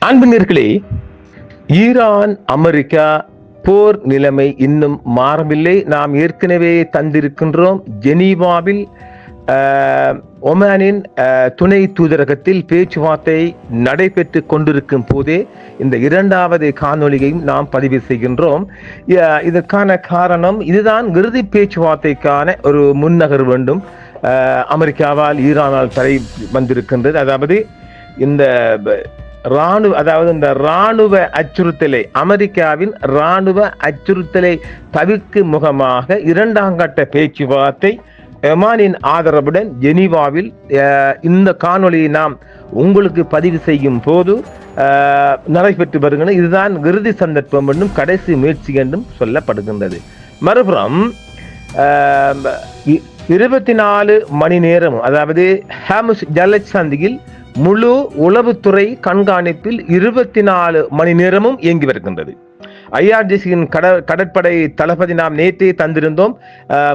அன்பினர்களே, Iran America போர் நிலைமை இன்னும் மாறவில்லை. நாம் ஏற்கனவே தந்திருக்கின்றோம். ஜெனீவாவில் ஒமானின் துணை தூதரகத்தில் பேச்சுவார்த்தை நடைபெற்று கொண்டிருக்கும் போதே இந்த இரண்டாவது காணொலியையும் நாம் பதிவு செய்கின்றோம். இதற்கான காரணம் இதுதான். இறுதி பேச்சுவார்த்தைக்கான ஒரு முன்னகர் வேண்டும். அமெரிக்காவால் ஈரானால் தடை வந்திருக்கின்றது. அதாவது இந்த இராணுவ அச்சுறுத்தலை, அமெரிக்காவின் இராணுவ அச்சுறுத்தலை தவிர்க்கும் முகமாக இரண்டாம் கட்ட பேச்சுவார்த்தை ஒமானின் ஆதரவுடன் ஜெனீவாவில் இந்த காணொலியை நாம் உங்களுக்கு பதிவு செய்யும் போது நடைபெற்று வருகின்றன. இதுதான் இறுதி சந்தர்ப்பம் என்றும் கடைசி முயற்சி என்றும் சொல்லப்படுகின்றது. மறுபுறம் 24 மணி நேரம், அதாவது ஹார்முஸ் ஜலசந்தியில் முழு உளவுத்துறை கண்காணிப்பில் 24 மணி நேரமும் இயங்கி வருகின்றது. IRGCயின் கடற்படை தளபதி நாம் நேற்றே தந்திருந்தோம்.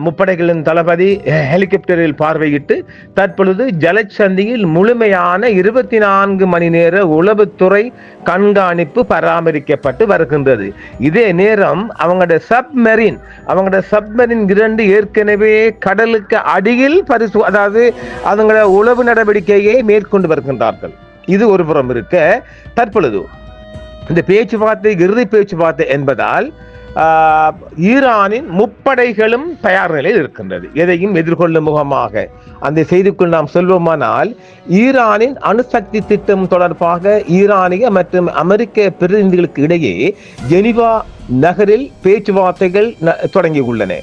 முப்படைகளின் தளபதி ஹெலிகாப்டரில் பார்வையிட்டு தற்பொழுது ஜலசந்தியில் முழுமையான 24 மணி நேர உளவுத்துறை கண்காணிப்பு பராமரிக்கப்பட்டு வருகின்றது. இதே நேரம் அவங்களோட சப்மரின் 2 ஏற்கனவே கடலுக்கு அடியில் அதாவது அவங்களோட உளவு நடவடிக்கையை மேற்கொண்டு வருகின்றார்கள். இது ஒரு புறம் இருக்க, தற்பொழுது இந்த பேச்சுவார்த்தை இறுதி பேச்சுவார்த்தை என்பதால் ஈரானின் முப்படைகளும் தயார் நிலையில் இருக்கின்றது. எதையும் எதிர்கொள்ளும் முகமாக அந்த செய்திக்குள் நாம் சொல்வோமானால், ஈரானின் அணுசக்தி திட்டம் தொடர்பாக ஈரானிய மற்றும் அமெரிக்க பிரதிநிதிகளுக்கு இடையே ஜெனீவா நகரில் பேச்சுவார்த்தைகள் தொடங்கியுள்ளன.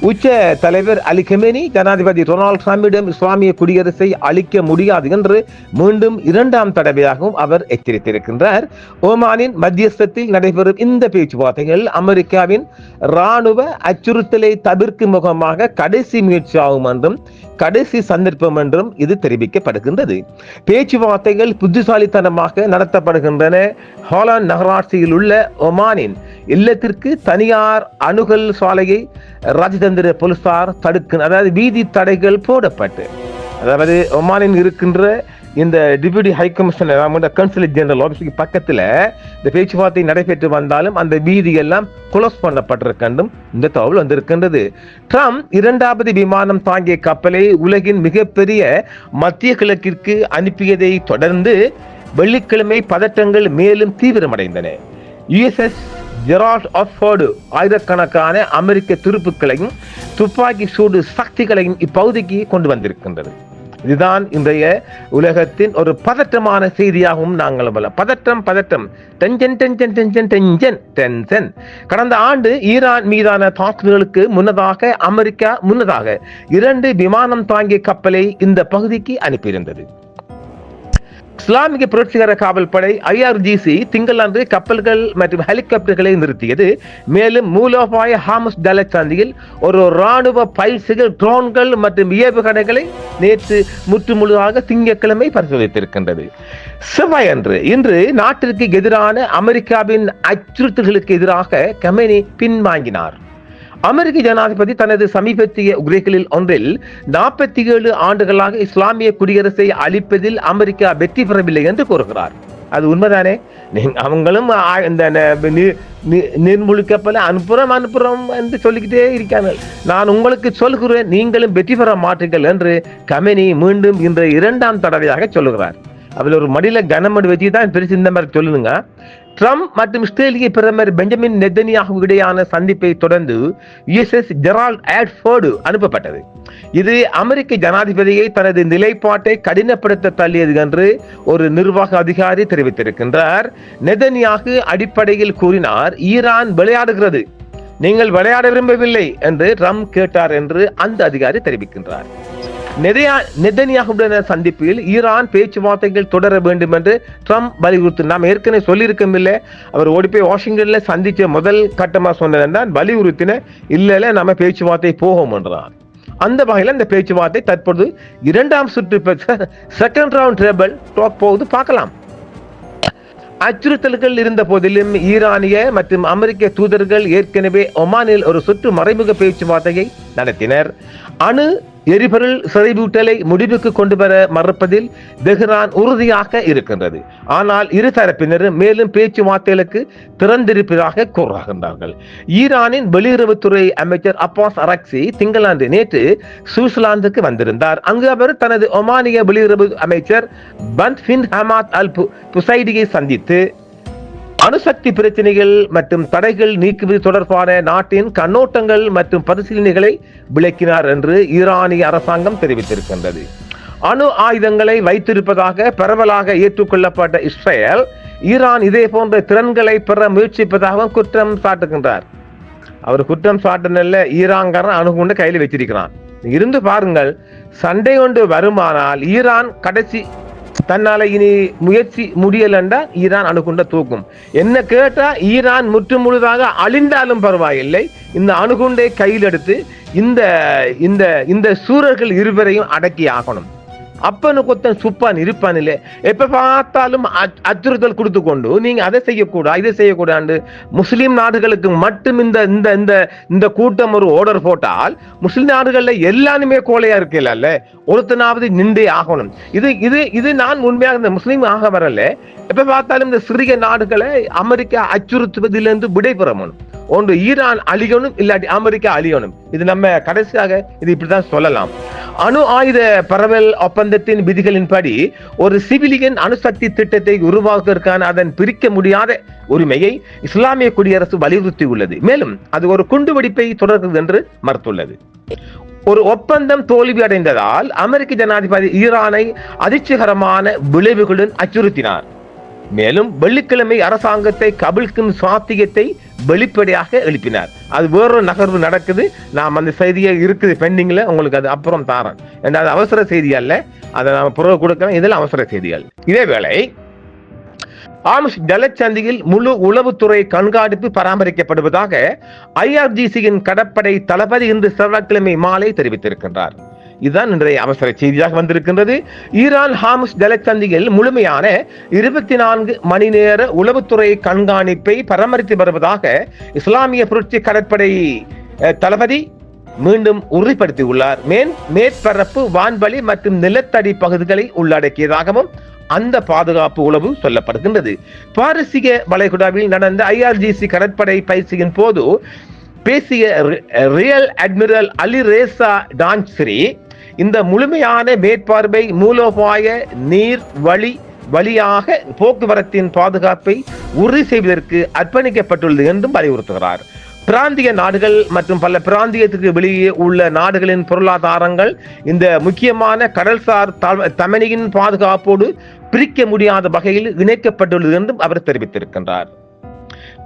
உச்ச தலைவர் அலி கமேனி ஜனாதிபதி டொனால்ட் ட்ரம்பிடம் இஸ்லாமிய குடியரசை அளிக்க முடியாது என்று மீண்டும் 2ஆம் தடவையாகவும் அவர் எச்சரித்திருக்கின்றார். ஓமானின் மத்தியஸ்தத்தில் நடைபெறும் இந்த பேச்சுவார்த்தைகள் அமெரிக்காவின் இராணுவ அச்சுறுத்தலை தவிர்க்கும் முகமாக கடைசி முயற்சியாகும் என்றும் கடைசி சந்தர்ப்பம் என்றும் இது தெரிவிக்கப்படுகின்றது. பேச்சுவார்த்தைகள் புத்திசாலித்தனமாக நடத்தப்படுகின்றன. ஹாலண்ட் நகராட்சியில் உள்ள ஒமானின் இல்லத்திற்கு தனியார் அணுகல் சாலையை ராஜதந்திர போலீசார் அதாவது வீதி தடைகள் போடப்பட்டு, அதாவது ஒமானின் இருக்கின்ற இந்த deputy high commissioner consulate general ஆபீஸுக்கு பக்கத்தில் இந்த பேச்சுவார்த்தை நடைபெற்று வந்தாலும் அந்த வீதி எல்லாம் குளோஸ் பண்ணப்பட்டிருக்கின்றும் இந்த தகவல் வந்திருக்கின்றது. ட்ரம்ப் 2வது விமானம் தாங்கிய கப்பலை உலகின் மிகப்பெரிய மத்திய கிழக்கிற்கு அனுப்பியதை தொடர்ந்து வெள்ளிக்கிழமை பதற்றங்கள் மேலும் தீவிரமடைந்தன. USS ஜெரால்ட் ஆஃபோர்டு ஆயிரக்கணக்கான அமெரிக்க துருப்புக்களையும் துப்பாக்கி சூடு சக்திகளையும் இப்பகுதிக்கு கொண்டு வந்திருக்கின்றது. இதுதான் இன்றைய உலகத்தின் ஒரு பதற்றமான செய்தியாகவும் நாங்கள் பதற்றம் டென்ஷன். கடந்த ஆண்டு ஈரான் மீதான தாக்குதலுக்கு முன்னதாக அமெரிக்கா 2 விமானம் தாங்கிய கப்பலை இந்த பகுதிக்கு அனுப்பியிருந்தது. இஸ்லாமிய புரட்சிகர காவல் படை IRGC திங்களன்று கப்பல்கள் மற்றும் ஹெலிகாப்டர்களை நிறுத்தியது. மேலும் மூலோபாய ஹார்முஸ் ஜலசந்தியில் ஒரு இராணுவ பயிற்சிகள், ட்ரோன்கள் மற்றும் ஏவுகணைகளை நேற்று முற்றுமுழுதாக திங்கட்கிழமை பரிசோதித்திருக்கின்றது. செவ்வாயன்று இன்று நாட்டிற்கு எதிரான அமெரிக்காவின் அச்சுறுத்தல்களுக்கு எதிராக கமேனி பின்வாங்கினார். அமெரிக்க ஜனாதிபதி தனது சமீபத்திய உரைகளில் ஒன்றில் 47 ஆண்டுகளாக இஸ்லாமிய குடியரசை அளிப்பதில் அமெரிக்கா வெற்றி பெறவில்லை என்று கூறுகிறார். அது உண்மைதானே? அவங்களும் இந்த நீர்மூழ்கி கப்பலை அனுப்புறோம் என்று சொல்லிக்கிட்டே இருக்கார்கள். நான் உங்களுக்கு சொல்கிறேன், நீங்களும் வெற்றி பெற மாட்டீர்கள் என்று கமேனி மீண்டும் இன்று 2ஆம் தடவையாக சொல்லுகிறார். அதில் ஒரு மடியில கனமடி வச்சு தான் பெருசு இந்த மாதிரி சொல்லுங்க. ட்ரம்ப் மற்றும் இஸ்ரேலிய பிரதமர் பெஞ்சமின் நெதன்யாஹு இடையான சந்திப்பை தொடர்ந்து USS ஜெரால்ட் ஆஃபோர்டு அனுப்பப்பட்டது. இது அமெரிக்க ஜனாதிபதியை தனது நிலைப்பாட்டை கடினப்படுத்த தள்ளியது என்று ஒரு நிர்வாக அதிகாரி தெரிவித்திருக்கின்றார். நெதன்யாஹு அடிப்படையில் கூறினார், ஈரான் விளையாடுகிறது, நீங்கள் விளையாட விரும்பவில்லை என்று ட்ரம்ப் கேட்டார் என்று அந்த அதிகாரி தெரிவிக்கின்றார். நெதன்யாஹுவுடன் சந்திப்பில் ஈரான் பேச்சுவார்த்தைகள் தொடர வேண்டும் என்று ட்ரம்ப் வலியுறுத்தி, நாம் ஏற்கனவே சொல்லியிருக்கவில்லை. அவர் ஓடி போய் வாஷிங்டன்ல சந்திச்ச முதல் கட்டமா சொன்னதுதான் வலியுறுத்தின, இல்ல நம்ம பேச்சுவார்த்தை போகும் என்றார். அந்த வகையில் இந்த பேச்சுவார்த்தை தற்போது 2ஆம் சுற்று செகண்ட் ரவுண்ட் டேபிள் டாக் போகுது, பார்க்கலாம். அச்சுறுத்தல்கள் இருந்த போதிலும் ஈரானிய மற்றும் அமெரிக்க தூதர்கள் ஏற்கனவே ஒமானில் ஒரு சுற்று மறைமுக பேச்சுவார்த்தையை நடத்தினர். அணு எரிபொருள் செறிவூட்டலை முடிவுக்கு கொண்டு வர மறுப்பதில் தெஹ்ரான் உறுதியாக இருக்கின்றது. ஆனால் இரு தரப்பினரும் மேலும் பேச்சுவார்த்தைகளுக்கு திறந்திருப்பதாக கூறுகின்றார்கள். ஈரானின் வெளியுறவுத்துறை அமைச்சர் அப்பாஸ் அரக்சி திங்களன்று நேற்று சுவிட்சர்லாந்துக்கு வந்திருந்தார். அங்கு அவர் தனது ஒமானிய வெளியுறவு அமைச்சர் பந்த் பின் ஹமாத் அல் புசைடியை சந்தித்து அணுசக்தி பிரச்சனைகள் மற்றும் தடைகள் நீக்குவது தொடர்பான நாட்டின் கண்ணோட்டங்கள் மற்றும் பரிசீலனைகளை விளக்கினார் என்று ஈரானிய அரசாங்கம் தெரிவித்திருக்கின்றது. அணு ஆயுதங்களை வைத்திருப்பதாக பரவலாக ஏற்றுக்கொள்ளப்பட்ட இஸ்ரேல் ஈரான் இதே போன்ற திறன்களை பெற முயற்சிப்பதாக குற்றம் சாட்டுகின்றார். அவர் குற்றம் சாட்டினல்ல, ஈரான்காரன் அணுகுண்டு கையில் வச்சிருக்கிறான். இருந்து பாருங்கள், சண்டை கொண்டு வருமானால் ஈரான் கடைசி தன்னால இனி முயற்சி முடியலண்டா ஈரான் அணுகுண்ட தூக்கும். என்ன கேட்டா ஈரான் முற்று முழுதாக அழிந்தாலும் பரவாயில்லை, இந்த அணுகுண்டை கையில் எடுத்து இந்த இந்த இந்த சூரர்கள் இருவரையும் அடக்கி ஆகணும். அப்பனு கொத்தன் சுப்பான் இருப்பான் இல்லை, எப்ப பார்த்தாலும் அச்சுறுத்தல் கொடுத்து கொண்டு நீங்க அதை செய்யக்கூடாது இதை செய்யக்கூடாது. முஸ்லிம் நாடுகளுக்கு மட்டும் இந்த இந்த இந்த இந்த கூட்டம் ஒரு ஆர்டர் போட்டால் முஸ்லிம் நாடுகள்ல எல்லாருமே கோலையா இருக்கல, ஒருத்தனாவது நின்றே ஆகணும். இது இது இது நான் உண்மையாக இந்த முஸ்லீம் ஆக வரல. எப்ப பார்த்தாலும் இந்த சிறிய நாடுகளை அமெரிக்கா அச்சுறுத்துவதிலிருந்து விடைபெறணும். ஒன்று ஈரான் அழியணும், இல்லாட்டி அமெரிக்கா அழியணும். இது நம்ம கடைசியாக இது இப்படிதான் சொல்லலாம். அணு ஆயுத பரவல் ஒப்பந்தத்தின் விதிகளின்படி ஒரு சிவிலியன் அணுசக்தி திட்டத்தை உருவாக்குவதற்கான அதன் பிரிக்க முடியாத உரிமையை இஸ்லாமிய குடியரசு வலியுறுத்தியுள்ளது. மேலும் அது ஒரு குண்டுவெடிப்பை தொடர்கிறது என்று மறுத்துள்ளது. ஒரு ஒப்பந்தம் தோல்வி அடைந்ததால் அமெரிக்க ஜனாதிபதி ஈரானை அதிர்ச்சிகரமான விளைவுகளுடன் அச்சுறுத்தினார். மேலும் வெள்ளிக்கிழமை அரசாங்கத்தை கவிழ்க்கும் சாத்தியத்தை வெளிப்படையாக எழுப்பினார். அது வேறொரு நகர்வு நடக்குது. நாம் அந்த செய்தியை இருக்குது பெண்டிங்ல, உங்களுக்கு அது அப்புறம் தாரன். அது அவசர செய்தி அல்ல, அதை நாம் புறவு கொடுக்கலாம். இதெல்லாம் அவசர செய்திகள். இதேவேளை ஹார்முஸ் ஜலசந்தியில் முழு உளவுத்துறை கண்காணிப்பு பராமரிக்கப்படுவதாக IRGCயின் கடற்படை தளபதி இன்று செவ்வாய்க்கிழமை மாலை தெரிவித்திருக்கின்றார். இதுதான் இன்றைய அவசர செய்தியாக வந்திருக்கின்றது. ஈரான் ஹார்முஸ் ஜலசந்தியில் முழுமையான 24 மணி நேர உளவுத்துறை கண்காணிப்பை பராமரித்து வருவதாக இஸ்லாமிய புரட்சி கடற்படை தளபதி மீண்டும் உறுதிப்படுத்தியுள்ளார். மேற்பரப்பு, வான்வழி மற்றும் நிலத்தடி பகுதிகளை உள்ளடக்கியதாகவும் அந்த பாதுகாப்பு உளவு சொல்லப்படுகின்றது. பாரசீக வளைகுடாவில் நடந்த IRGC கடற்படை பயிற்சியின் போது பேசிய ரியல் அட்மிரல் அலி ரேசா டான்ஸ்ரி இந்த முழுமையான மேற்பார்வை மூலோபாய நீர் வழியாக போக்குவரத்தின் பாதுகாப்பை உறுதி செய்வதற்கு அர்ப்பணிக்கப்பட்டுள்ளது என்றும் வலியுறுத்துகிறார். பிராந்திய நாடுகள் மற்றும் பல பிராந்தியத்துக்கு வெளியே உள்ள நாடுகளின் பொருளாதாரங்கள் இந்த முக்கியமான கடல்சார் தமனியின் பாதுகாப்போடு பிரிக்க முடியாத வகையில் இணைக்கப்பட்டுள்ளது என்றும் அவர் தெரிவித்திருக்கின்றார்.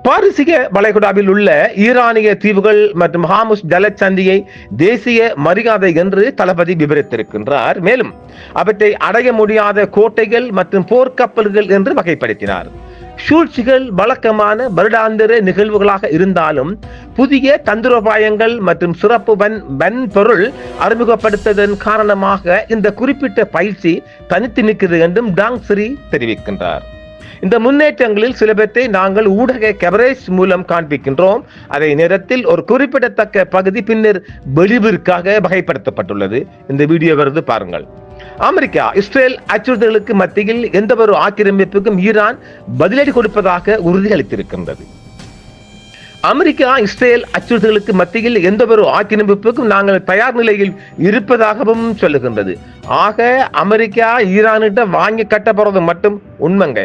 பாரசீக வளைகுடாவில் உள்ள ஈரானிய தீவுகள் மற்றும் ஹார்முஸ் ஜலசந்தியை தேசிய மரியாதை என்று தளபதி விவரித்திருக்கின்றார். மேலும் அவற்றை அடைய முடியாத கோட்டைகள் மற்றும் போர்க்கப்பல்கள் என்று வகைப்படுத்தினார். சூழ்ச்சிகள் வழக்கமான வருடாந்திர நிகழ்வுகளாக இருந்தாலும் புதிய தந்திரோபாயங்கள் மற்றும் சிறப்பு வன்பொருள் அறிமுகப்படுத்ததன் காரணமாக இந்த குறிப்பிட்ட பயிற்சி தனித்து நிற்கிறது என்றும் டாங்ஸ்ரி தெரிவிக்கின்றார். இந்த முன்னேற்றங்களில் சிலவற்றை நாங்கள் ஊடக கவரேஜ் மூலம் காண்பிக்கின்றோம். அதே நேரத்தில் ஒரு குறிப்பிடத்தக்க பகுதி பின்னர் வெளிவிற்காக வகைப்படுத்தப்பட்டுள்ளது. இந்த வீடியோ வருது பாருங்கள். அமெரிக்கா இஸ்ரேல் அச்சுறுத்தலுக்கு மத்தியில் எந்த ஒரு ஆக்கிரமிப்புக்கும் ஈரான் பதிலடி கொடுப்பதாக உறுதியளித்திருக்கின்றது. அமெரிக்கா இஸ்ரேல் அச்சுறுத்தலுக்கு மத்தியில் எந்த ஒரு ஆக்கிரமிப்புக்கும் நாங்கள் தயார் நிலையில் இருப்பதாகவும் சொல்லுகின்றது. ஆக அமெரிக்கா ஈரானிட்ட வாங்கி கட்ட போறது மட்டும் உண்மைங்க.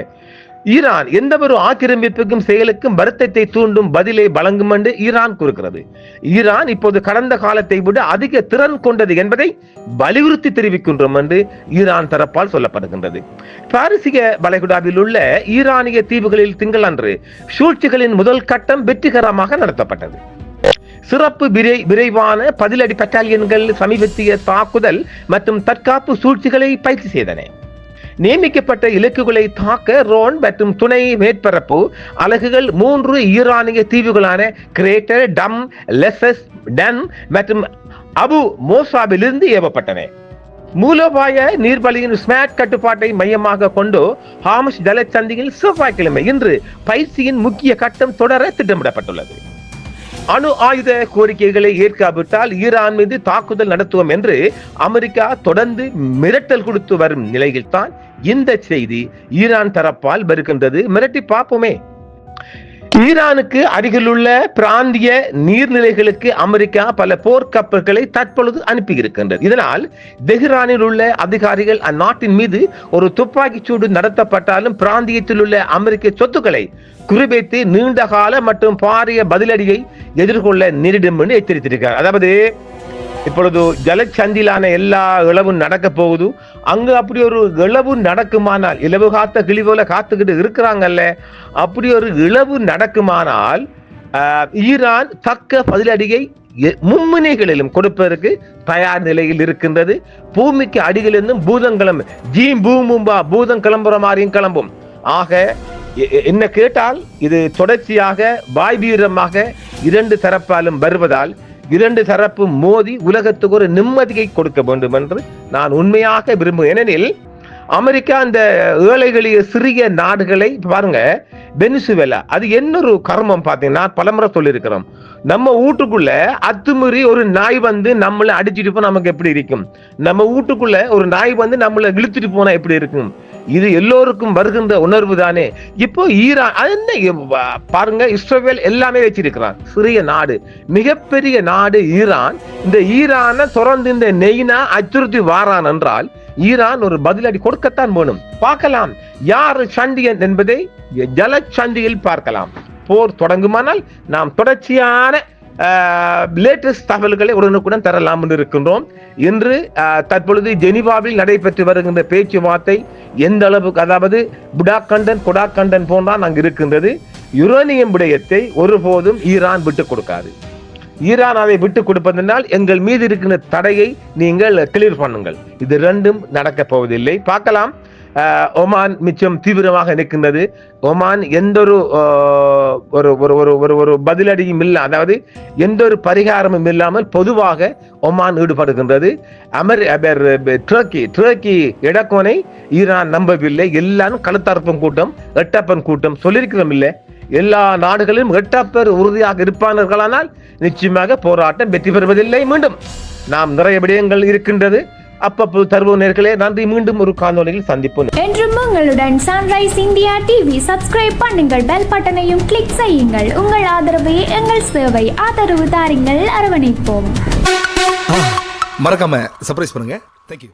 ஈரான் எந்த ஒரு ஆக்கிரமிப்புக்கும் செயலுக்கும் வருத்தத்தை தூண்டும் பதிலை வழங்கும் என்று ஈரான் கூறுகிறது. ஈரான் இப்போது கடந்த காலத்தை விட அதிக திறன் கொண்டது என்பதை வலியுறுத்தி தெரிவிக்கின்றோம் என்று ஈரான் தரப்பால் சொல்லப்படுகின்றது. பாரசீக வளைகுடாவில் உள்ள ஈரானிய தீவுகளில் திங்களன்று சூழ்ச்சிகளின் முதல் கட்டம் வெற்றிகரமாக நடத்தப்பட்டது. சிறப்பு விரைவான பதிலடி பட்டாலியன்கள் சமீபத்திய தாக்குதல் மற்றும் தற்காப்பு சூழ்ச்சிகளை பயிற்சி செய்தன. நியமிக்கப்பட்ட இலக்குகளை தாக்க ரோன் மற்றும் துணை மேற்பரப்பு அலகுகள் 3 ஈரானிய தீவுகளான கிரேட்டர், டம், லெசஸ், டன் மற்றும் அபு மோசாவிலிருந்து ஏவப்பட்டன. மூலோபாய நீர்வழியின் ஸ்மார்ட் கட்டுப்பாட்டை மையமாக கொண்டு ஹார்முஸ் ஜலசந்தியில் செவ்வாய்க்கிழமை இன்று பயிற்சியின் முக்கிய கட்டம் தொடர திட்டமிடப்பட்டுள்ளது. அணு ஆயுத கோரிக்கைகளை ஏற்காவிட்டால் ஈரான் மீது தாக்குதல் நடத்துவோம் என்று அமெரிக்கா தொடர்ந்து மிரட்டல் கொடுத்து வரும் நிலையில் தான் இந்த செய்தி ஈரான் தரப்பால் வருகின்றது. மிரட்டி பார்ப்போமே. ஈரானுக்கு அருகிலுள்ள பிராந்திய நீர்நிலைகளுக்கு அமெரிக்கா பல போர்க்கப்பல்களை தற்பொழுது அனுப்பியிருக்கின்றது. இதனால் தெஹ்ரானில் உள்ள அதிகாரிகள் அந்நாட்டின் மீது ஒரு துப்பாக்கிச் சூடு நடத்தப்பட்டாலும் பிராந்தியத்தில் உள்ள அமெரிக்க சொத்துக்களை குறிவைத்து நீண்டகால மற்றும் பாரிய பதிலடியை எதிர்கொள்ள நேரிடும் என்று எச்சரித்திருக்கிறார். அதாவது இப்பொழுது ஜலச்சந்திலான எல்லா இளவும் நடக்க போகுது. அங்கு அப்படி ஒரு இளவு நடக்குமானால், இளவு காத்த கிளி போல காத்துக்கிட்டு இருக்கிறாங்கல்ல, அப்படி ஒரு இளவு நடக்குமானால் ஈரான் தக்க பதிலடியை மும்முனைகளிலும் கொடுப்பதற்கு தயார் நிலையில் இருக்கின்றது. பூமிக்கு அடியிலிருந்தும் பூதம் கிளம்பும், பூமும்பா பூதம் கிளம்புற மாதிரியும் கிளம்பும். ஆக என்ன கேட்டால் இது தொடர்ச்சியாக வாய்வீரமாக இரண்டு தரப்பாலும் வருவதால் இரண்டு தரப்பு மோதி உலகத்துக்கு ஒரு நிம்மதியை கொடுக்க வேண்டும் என்று நான் உண்மையாக விரும்புகிறேன். ஏனெனில் அமெரிக்கா அந்த ஏழைகளிய சிறிய நாடுகளை பாருங்க, வெனிசுவேலா அது என்னொரு கர்மம் பார்த்தீங்கன்னா, பலமுறை சொல்லியிருக்கிறோம். நம்ம வீட்டுக்குள்ள அத்துமீறி ஒரு நாய் வந்து நம்மளை அடிச்சுட்டு போனா நமக்கு எப்படி இருக்கும்? நம்ம வீட்டுக்குள்ள ஒரு நாய் வந்து நம்மளை இழுத்துட்டு போனா எப்படி இருக்கும்? இது எல்லோருக்கும் வருகின்ற உணர்வு தானே. இப்போ ஈரான் என்ன பாருங்க, இஸ்ரேல் எல்லாமே வச்சிருக்கிறான். சிறிய நாடு, மிகப்பெரிய நாடு ஈரான். இந்த ஈரானை தொடர்ந்து இந்த நெய்னா அச்சுறுத்தி வாரான் என்றால் ஈரான் ஒரு பதிலடி கொடுக்கத்தான் வேணும். பார்க்கலாம் யார் சண்டியன் என்பதை ஜலச்சந்தியில் பார்க்கலாம். போர் தொடங்குமானால் நாம் தொடர்ச்சியான லேட்டஸ்ட் தகவல்களை உடனுக்குடன் தரலாம் என்று இருக்கின்றோம். இன்று தற்பொழுது ஜெனீவாவில் நடைபெற்று வருகின்ற பேச்சுவார்த்தை எந்த அளவுக்கு, அதாவது புடாக்கண்டன் கொடாக்கண்டன் போன்றான் அங்கு இருக்கின்றது. யுரேனியம் விடயத்தை ஒருபோதும் ஈரான் விட்டுக் கொடுக்காது. ஈரான் அதை விட்டுக் கொடுப்பதனால் எங்கள் மீது இருக்கின்ற தடையை நீங்கள் கிளியர் பண்ணுங்கள். இது ரெண்டும் நடக்க போவதில்லை. பார்க்கலாம். ஒமான் மிச்சம் தீவிரமாக நிற்கின்றது. ஒமான் எந்த ஒரு பதிலடியும் இல்லை, அதாவது எந்த ஒரு பரிகாரமும் இல்லாமல் பொதுவாக ஒமான் ஈடுபடுகின்றது. துருக்கி இடக்கோனை ஈரான் நம்பவில்லை. எல்லாரும் கழுத்தறுப்பும் கூட்டம், எட்டப்பன் கூட்டம் சொல்லியிருக்கிறோம் இல்லை. எல்லா நாடுகளிலும் எட்டப்பர் உறுதியாக இருப்பார்களானால் நிச்சயமாக போராட்டம் வெற்றி பெறுவதில்லை. மீண்டும் நாம் நிறைய விடயங்கள் இருக்கின்றது. அப்பப்போ தருவோம் நேர்களே. நன்றி. மீண்டும் ஒரு காணொளியில் சந்திப்போம். என்றும் உங்களுடன் சன்ரைஸ் இந்தியா டிவி சப்ஸ்கிரைப் பண்ணுங்கள், பெல் பட்டனையும் கிளிக் செய்யுங்கள். உங்கள் ஆதரவே எங்கள் சேவை. ஆதரவு தாருங்கள், அரவணைப்போம். மறக்காம சர்ப்ரைஸ் பண்ணுங்க. தேங்க்யூ.